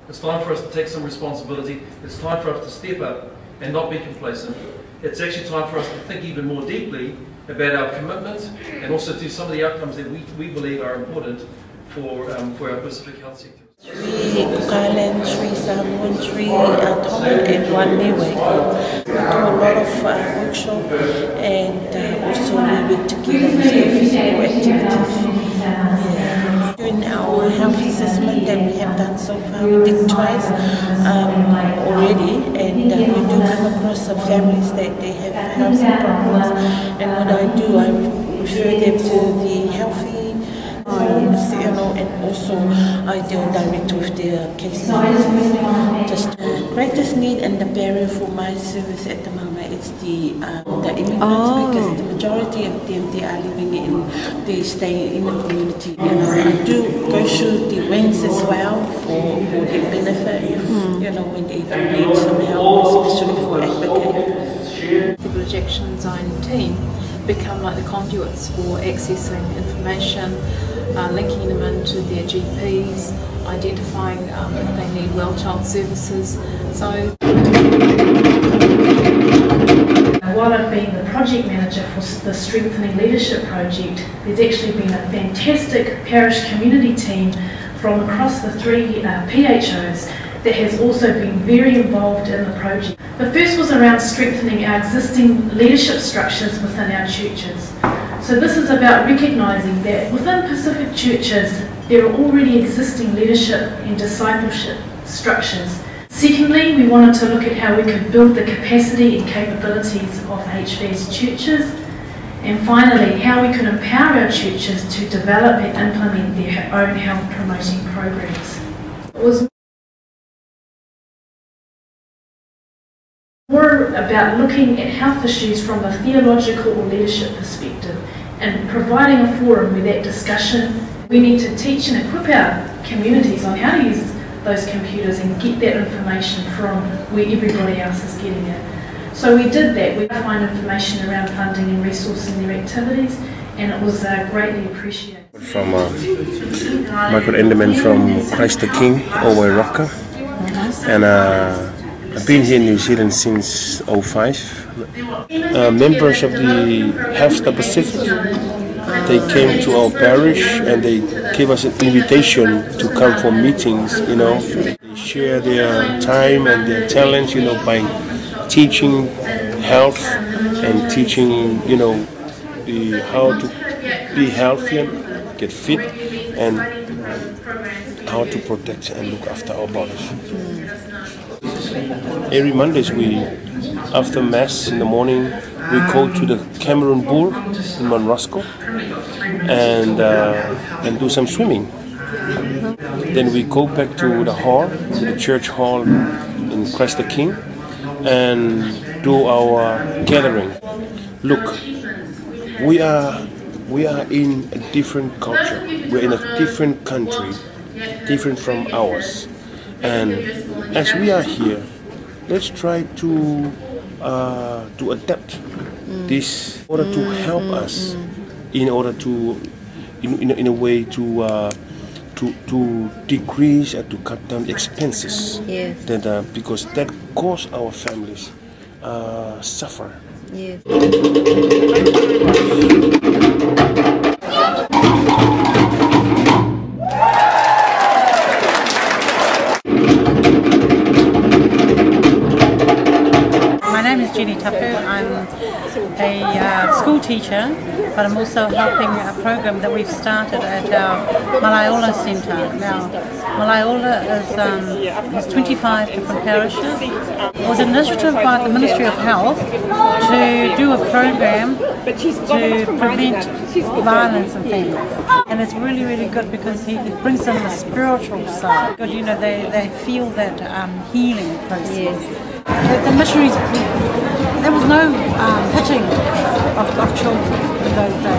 It's time for us to take some responsibility. It's time for us to step up and not be complacent. It's actually time for us to think even more deeply about our commitment and also to some of the outcomes that we believe are important for our Pacific health sector. 3 Kailan, 3 Samoan, 3 Tongan and 1 Niue. We do a lot of workshop and also we work together with the physical activities. During our health assessment that we have done so far, we did twice already, and we do come across some families that they have housing problems, and what I do, I refer them to the healthy, and also I deal direct with their case managers. Just greatest need and the barrier for my service at the moment is the immigrants, because the majority of them, they are living they stay in the community. I do go through the wings as well for their benefit, when they do need some help, especially for advocating. The projection zone team become like the conduits for accessing information, linking them into their GPs, identifying if they need well child services. So, while I've been the project manager for the Strengthening Leadership Project, there's actually been a fantastic parish community team from across the 3 PHOs that has also been very involved in the project. The first was around strengthening our existing leadership structures within our churches. So this is about recognising that within Pacific churches there are already existing leadership and discipleship structures. Secondly, we wanted to look at how we could build the capacity and capabilities of HV's churches. And finally, how we can empower our churches to develop and implement their own health promoting programs. It was more about looking at health issues from a theological or leadership perspective and providing a forum where that discussion, we need to teach and equip our communities on how to use those computers and get that information from where everybody else is getting it. So we did that. We find information around funding and resourcing their activities, and it was greatly appreciated. From Michael Enderman from Christ the King, over Rocker, and I've been here in New Zealand since 2005. Members of the Health Pacific, they came to our parish and they gave us an invitation to come for meetings. They share their time and their talents, by teaching health and teaching, how to be healthy and get fit and how to protect and look after our bodies. Every Mondays after Mass in the morning, we go to the Cameron Pool in Mount Roscoe and do some swimming. Then we go back to the hall, to the church hall in Christ the King, and do our gathering. Look, we are in a different culture. We're in a different country, different from ours. And as we are here, let's try to adapt this in order to help us, in order to, in a way to decrease and to cut down expenses. Yes. That because that cause our families suffer. Yes. I'm a school teacher, but I'm also helping a program that we've started at our Malaiola Centre. Now, Malaiola has 25 different parishes. It was an initiative by the Ministry of Health to do a program to prevent violence in families. And it's really, really good because it brings them the spiritual side. Good, they feel that healing process. Yes. The missionaries, there was no hitting of children in those days.